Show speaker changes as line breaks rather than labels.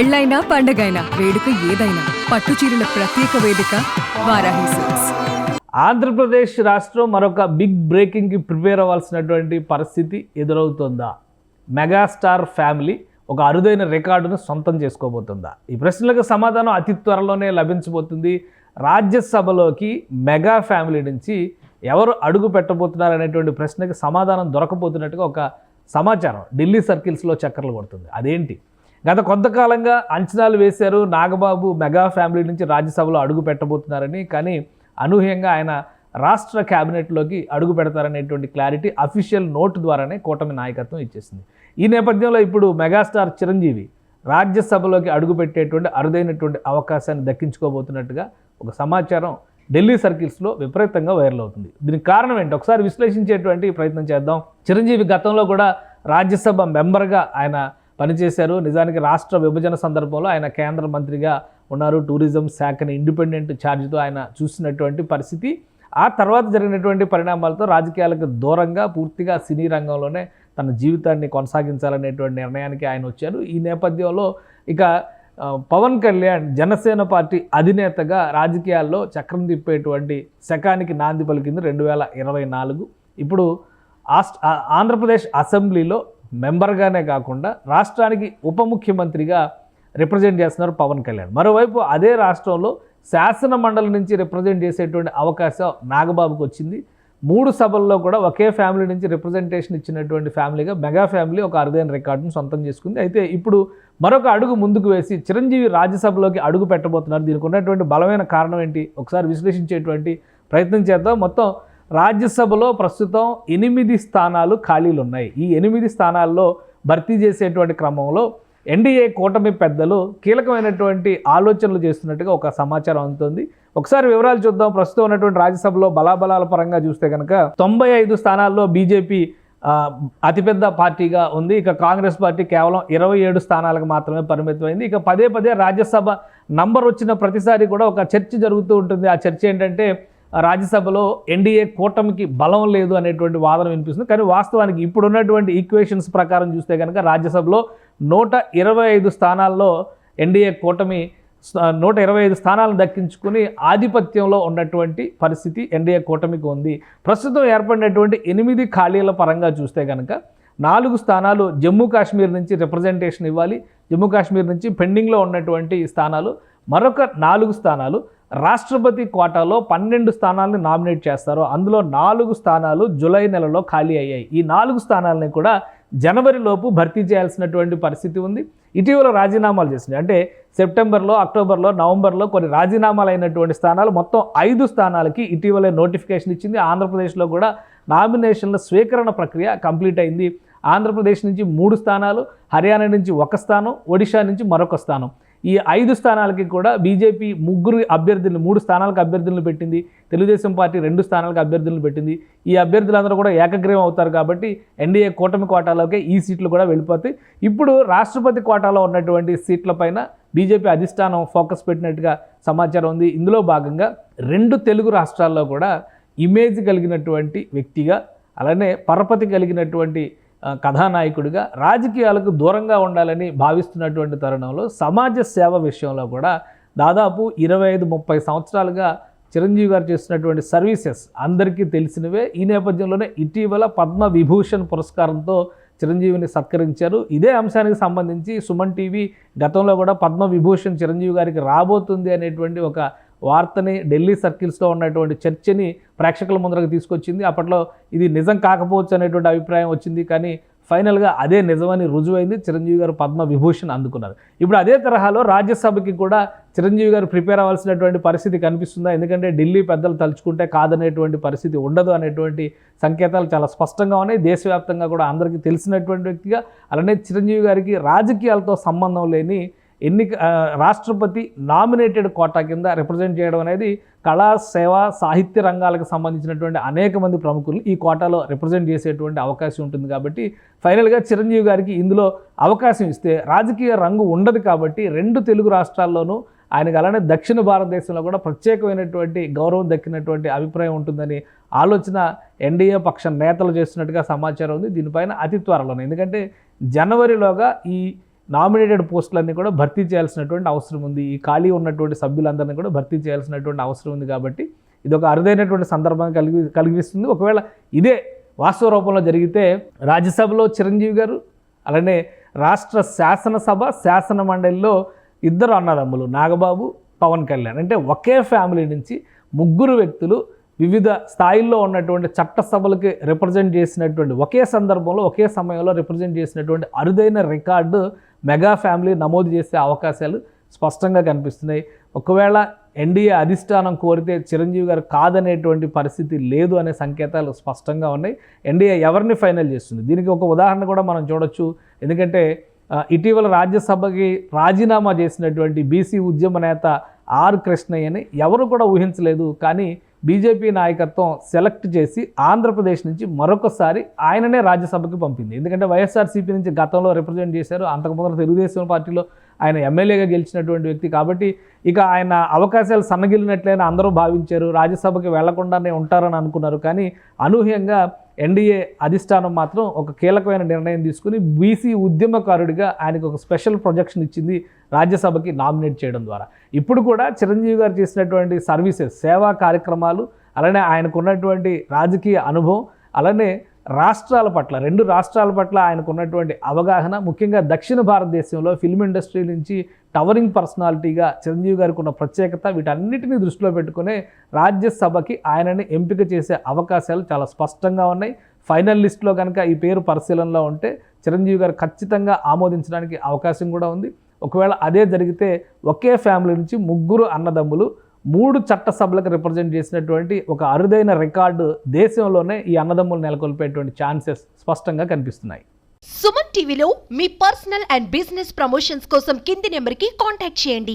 పెళ్ళైనా పండగైనా వేడుక ఏదైనా పట్టు చీరల ప్రత్యేక వేదిక వారాహి సిల్క్స్.
ఆంధ్రప్రదేశ్ రాష్ట్రం మరొక బిగ్ బ్రేకింగ్కి ప్రిపేర్ అవ్వాల్సినటువంటి పరిస్థితి ఎదురవుతుందా? మెగాస్టార్ ఫ్యామిలీ ఒక అరుదైన రికార్డును సొంతం చేసుకోబోతుందా? ఈ ప్రశ్నలకు సమాధానం అతి త్వరలోనే లభించబోతుంది. రాజ్యసభలోకి మెగా ఫ్యామిలీ నుంచి ఎవరు అడుగు పెట్టబోతున్నారు అనేటువంటి ప్రశ్నకి సమాధానం దొరకబోతున్నట్టుగా ఒక సమాచారం ఢిల్లీ సర్కిల్స్లో చక్కర్లు కొడుతుంది. అదేంటి? గత కొంతకాలంగా అంచనాలు వేశారు, నాగబాబు మెగా ఫ్యామిలీ నుంచి రాజ్యసభలో అడుగు పెట్టబోతున్నారని. కానీ అనూహ్యంగా ఆయన రాష్ట్ర క్యాబినెట్లోకి అడుగు పెడతారనేటువంటి క్లారిటీ అఫీషియల్ నోట్ ద్వారానే కూటమి నాయకత్వం ఇచ్చేసింది. ఈ నేపథ్యంలో ఇప్పుడు మెగాస్టార్ చిరంజీవి రాజ్యసభలోకి అడుగు పెట్టేటువంటి అరుదైనటువంటి అవకాశాన్ని దక్కించుకోబోతున్నట్టుగా ఒక సమాచారం ఢిల్లీ సర్కిల్స్లో విపరీతంగా వైరల్ అవుతుంది. దీనికి కారణం ఏంటి? ఒకసారి విశ్లేషించేటువంటి ప్రయత్నం చేద్దాం. చిరంజీవి గతంలో కూడా రాజ్యసభ మెంబర్గా ఆయన పనిచేశారు. నిజానికి రాష్ట్ర విభజన సందర్భంలో ఆయన కేంద్ర మంత్రిగా ఉన్నారు. టూరిజం శాఖని ఇండిపెండెంట్ ఛార్జ్తో ఆయన చూసినటువంటి పరిస్థితి. ఆ తర్వాత జరిగినటువంటి పరిణామాలతో రాజకీయాలకు దూరంగా పూర్తిగా సినీ రంగంలోనే తన జీవితాన్ని కొనసాగించాలనేటువంటి నిర్ణయానికి ఆయన వచ్చారు. ఈ నేపథ్యంలో ఇక పవన్ కళ్యాణ్ జనసేన పార్టీ అధినేతగా రాజకీయాల్లో చక్రం తిప్పేటువంటి శకానికి నాంది పలికింది 2024. ఇప్పుడు ఆంధ్రప్రదేశ్ అసెంబ్లీలో మెంబర్గానే కాకుండా రాష్ట్రానికి ఉప ముఖ్యమంత్రిగా రిప్రజెంట్ చేస్తున్నారు పవన్ కళ్యాణ్. మరోవైపు అదే రాష్ట్రంలో శాసన మండలి నుంచి రిప్రజెంట్ చేసేటువంటి అవకాశం నాగబాబుకు వచ్చింది. 3 సభల్లో కూడా ఒకే ఫ్యామిలీ నుంచి రిప్రజెంటేషన్ ఇచ్చినటువంటి ఫ్యామిలీగా మెగా ఫ్యామిలీ ఒక అరుదైన రికార్డును సొంతం చేసుకుంది. అయితే ఇప్పుడు మరొక అడుగు ముందుకు వేసి చిరంజీవి రాజ్యసభలోకి అడుగు పెట్టబోతున్నారు. దీనికి ఉన్నటువంటి బలమైన కారణం ఏంటి? ఒకసారి విశ్లేషించేటువంటి ప్రయత్నం చేద్దాం. మొత్తం రాజ్యసభలో ప్రస్తుతం 8 స్థానాలు ఖాళీలు ఉన్నాయి. ఈ 8 స్థానాల్లో భర్తీ చేసేటువంటి క్రమంలో ఎన్డీఏ కూటమి పెద్దలు కీలకమైనటువంటి ఆలోచనలు చేస్తున్నట్టుగా ఒక సమాచారం అందుతుంది. ఒకసారి వివరాలు చూద్దాం. ప్రస్తుతం ఉన్నటువంటి రాజ్యసభలో బలాబలాల పరంగా చూస్తే కనుక 95 స్థానాల్లో బీజేపీ అతిపెద్ద పార్టీగా ఉంది. ఇక కాంగ్రెస్ పార్టీ కేవలం 27 స్థానాలకు మాత్రమే పరిమితమైంది. ఇక పదే రాజ్యసభ నంబర్ వచ్చిన ప్రతిసారి కూడా ఒక చర్చ జరుగుతూ ఉంటుంది. ఆ చర్చ ఏంటంటే రాజ్యసభలో ఎన్డీఏ కూటమికి బలం లేదు అనేటువంటి వాదన వినిపిస్తుంది. కానీ వాస్తవానికి ఇప్పుడున్నటువంటి ఈక్వేషన్స్ ప్రకారం చూస్తే కనుక రాజ్యసభలో 125 స్థానాల్లో ఎన్డీఏ కూటమి 125 స్థానాలను దక్కించుకుని ఆధిపత్యంలో ఉన్నటువంటి పరిస్థితి ఎన్డీఏ కూటమికి ఉంది. ప్రస్తుతం ఏర్పడినటువంటి 8 ఖాళీల పరంగా చూస్తే కనుక 4 స్థానాలు జమ్మూ కాశ్మీర్ నుంచి రిప్రజెంటేషన్ ఇవ్వాలి. జమ్మూ కాశ్మీర్ నుంచి పెండింగ్లో ఉన్నటువంటి స్థానాలు. మరొక 4 స్థానాలు రాష్ట్రపతి కోటాలో 12 స్థానాలను నామినేట్ చేస్తారు. అందులో 4 స్థానాలు జూలై నెలలో ఖాళీ అయ్యాయి. ఈ 4 స్థానాలని కూడా జనవరిలోపు భర్తీ చేయాల్సినటువంటి పరిస్థితి ఉంది. ఇటీవల రాజీనామాలు చేసింది. అంటే సెప్టెంబర్లో, అక్టోబర్లో, నవంబర్లో కొన్ని రాజీనామాలు అయినటువంటి స్థానాలు మొత్తం 5 స్థానాలకి ఇటీవలే నోటిఫికేషన్ ఇచ్చింది. ఆంధ్రప్రదేశ్లో కూడా నామినేషన్ల స్వీకరణ ప్రక్రియ కంప్లీట్ అయింది. ఆంధ్రప్రదేశ్ నుంచి 3 స్థానాలు, హర్యానా నుంచి 1 స్థానం, ఒడిషా నుంచి మరొక స్థానం. ఈ 5 స్థానాలకి కూడా బీజేపీ 3 స్థానాలకు అభ్యర్థులను పెట్టింది. తెలుగుదేశం పార్టీ 2 స్థానాలకు అభ్యర్థులను పెట్టింది. ఈ అభ్యర్థులందరూ కూడా ఏకగ్రీవం అవుతారు కాబట్టి ఎన్డీఏ కూటమి కోటాలోకే ఈ సీట్లు కూడా వెళ్ళిపోతాయి. ఇప్పుడు రాష్ట్రపతి కోటాలో ఉన్నటువంటి సీట్లపైన బీజేపీ అధిష్టానం ఫోకస్ పెట్టినట్టుగా సమాచారం ఉంది. ఇందులో భాగంగా 2 తెలుగు రాష్ట్రాల్లో కూడా ఇమేజ్ కలిగినటువంటి వ్యక్తిగా, అలానే పరపతి కలిగినటువంటి కథానాయకుడిగా రాజకీయాలకు దూరంగా ఉండాలని భావిస్తున్నటువంటి తరుణంలో సమాజ సేవ విషయంలో కూడా దాదాపు 25-30 సంవత్సరాలుగా చిరంజీవి గారు చేస్తున్నటువంటి సర్వీసెస్ అందరికీ తెలిసినవే. ఈ నేపథ్యంలోనే ఇటీవల పద్మ విభూషణ్ పురస్కారంతో చిరంజీవిని సత్కరించారు. ఇదే అంశానికి సంబంధించి సుమన్ టీవీ గతంలో కూడా పద్మ విభూషణ్ చిరంజీవి గారికి రాబోతుంది అనేటువంటి ఒక వార్తని ఢిల్లీ సర్కిల్స్లో ఉన్నటువంటి చర్చని ప్రేక్షకుల ముందరకు తీసుకొచ్చింది. అప్పట్లో ఇది నిజం కాకపోవచ్చు అనేటువంటి అభిప్రాయం వచ్చింది. కానీ ఫైనల్గా అదే నిజమని రుజువైంది. చిరంజీవి గారు పద్మ విభూషణ్ అందుకున్నారు. ఇప్పుడు అదే తరహాలో రాజ్యసభకి కూడా చిరంజీవి గారు ప్రిపేర్ అవ్వాల్సినటువంటి పరిస్థితి కనిపిస్తుందా? ఎందుకంటే ఢిల్లీ పెద్దలు తలుచుకుంటే కాదనేటువంటి పరిస్థితి ఉండదు అనేటువంటి సంకేతాలు చాలా స్పష్టంగా ఉన్నాయి. దేశవ్యాప్తంగా కూడా అందరికీ తెలిసినటువంటి వ్యక్తిగా, అలానే చిరంజీవి గారికి రాజకీయాలతో సంబంధం లేని రాష్ట్రపతి నామినేటెడ్ కోటా కింద రిప్రజెంట్ చేయడం అనేది కళా, సేవ, సాహిత్య రంగాలకు సంబంధించినటువంటి అనేక మంది ప్రముఖులు ఈ కోటాలో రిప్రజెంట్ చేసేటువంటి అవకాశం ఉంటుంది. కాబట్టి ఫైనల్గా చిరంజీవి గారికి ఇందులో అవకాశం ఇస్తే రాజకీయ రంగు ఉండదు. కాబట్టి 2 తెలుగు రాష్ట్రాల్లోనూ ఆయనకు, అలానే దక్షిణ భారతదేశంలో కూడా ప్రత్యేకమైనటువంటి గౌరవం దక్కినటువంటి అభిప్రాయం ఉంటుందని ఆలోచన ఎన్డీఏ పక్ష నేతలు చేస్తున్నట్టుగా సమాచారం ఉంది. దీనిపైన అతి త్వరలోనే, ఎందుకంటే జనవరిలోగా ఈ నామినేటెడ్ పోస్టులన్నీ కూడా భర్తీ చేయాల్సినటువంటి అవసరం ఉంది. ఈ ఖాళీ ఉన్నటువంటి సభ్యులందరినీ కూడా భర్తీ చేయాల్సినటువంటి అవసరం ఉంది. కాబట్టి ఇది ఒక అరుదైనటువంటి సందర్భాన్ని కలిగిస్తుంది. ఒకవేళ ఇదే వాస్తవ రూపంలో జరిగితే రాజ్యసభలో చిరంజీవి గారు, అలానే రాష్ట్ర శాసనసభ శాసన మండలిలో ఇద్దరు అన్నదమ్ములు నాగబాబు, పవన్ కళ్యాణ్, అంటే ఒకే ఫ్యామిలీ నుంచి ముగ్గురు వ్యక్తులు వివిధ స్థాయిల్లో ఉన్నటువంటి చట్టసభలకి రిప్రజెంట్ చేసినటువంటి ఒకే సందర్భంలో ఒకే సమయంలో రిప్రజెంట్ చేసినటువంటి అరుదైన రికార్డు మెగా ఫ్యామిలీ నమోదు చేసే అవకాశాలు స్పష్టంగా కనిపిస్తున్నాయి. ఒకవేళ ఎన్డీఏ అధిష్టానం కోరితే చిరంజీవి గారు కాదనేటువంటి పరిస్థితి లేదు అనే సంకేతాలు స్పష్టంగా ఉన్నాయి. ఎన్డీఏ ఎవరిని ఫైనల్ చేస్తుంది? దీనికి ఒక ఉదాహరణ కూడా మనం చూడొచ్చు. ఎందుకంటే ఇటీవల రాజ్యసభకి రాజీనామా చేసినటువంటి బీసీ ఉద్యమ నేత ఆర్ కృష్ణయ్యని ఎవరు కూడా ఊహించలేదు. కానీ బీజేపీ నాయకత్వం సెలెక్ట్ చేసి ఆంధ్రప్రదేశ్ నుంచి మరొకసారి ఆయననే రాజ్యసభకి పంపింది. ఎందుకంటే వైఎస్ఆర్సీపీ నుంచి గతంలో రిప్రజెంట్ చేశారు. అంతకుముందు తెలుగుదేశం పార్టీలో ఆయన ఎమ్మెల్యేగా గెలిచినటువంటి వ్యక్తి. కాబట్టి ఇక ఆయన అవకాశాలు సన్నగిలినట్లయినా అందరూ భావించారు. రాజ్యసభకి వెళ్లకుండానే ఉంటారని అనుకున్నారు. కానీ అనూహ్యంగా ఎన్డీఏ అధిష్టానం మాత్రం ఒక కీలకమైన నిర్ణయం తీసుకుని బీసీ ఉద్యమకారుడిగా ఆయనకు ఒక స్పెషల్ ప్రొజెక్షన్ ఇచ్చింది రాజ్యసభకి నామినేట్ చేయడం ద్వారా. ఇప్పుడు కూడా చిరంజీవి గారు చేసినటువంటి సర్వీసెస్, సేవా కార్యక్రమాలు, అలానే ఆయనకున్నటువంటి రాజకీయ అనుభవం, అలానే రాష్ట్రాల పట్ల, రెండు రాష్ట్రాల పట్ల ఆయనకున్నటువంటి అవగాహన, ముఖ్యంగా దక్షిణ భారతదేశంలో ఫిల్మ్ ఇండస్ట్రీ నుంచి టవరింగ్ పర్సనాలిటీగా చిరంజీవి గారికి ఉన్న ప్రత్యేకత, వీటన్నిటిని దృష్టిలో పెట్టుకునే రాజ్యసభకి ఆయనని ఎంపిక చేసే అవకాశాలు చాలా స్పష్టంగా ఉన్నాయి. ఫైనల్ లిస్టులో కనుక ఈ పేరు పరిశీలనలో ఉంటే చిరంజీవి గారు ఖచ్చితంగా ఆమోదించడానికి అవకాశం కూడా ఉంది. ఒకవేళ అదే జరిగితే ఒకే ఫ్యామిలీ నుంచి ముగ్గురు అన్నదమ్ములు 3 చట్టసభలకు రిప్రజెంట్ చేసినటువంటి ఒక అరుదైన రికార్డు దేశంలోనే ఈ అన్నదమ్ములు నెలకొల్పేటువంటి ఛాన్సెస్ స్పష్టంగా కనిపిస్తున్నాయి.
సుమన్ టీవీలో మీ పర్సనల్ అండ్ బిజినెస్ ప్రమోషన్స్ కోసం కింది నెంబర్కి కాంటాక్ట్ చేయండి.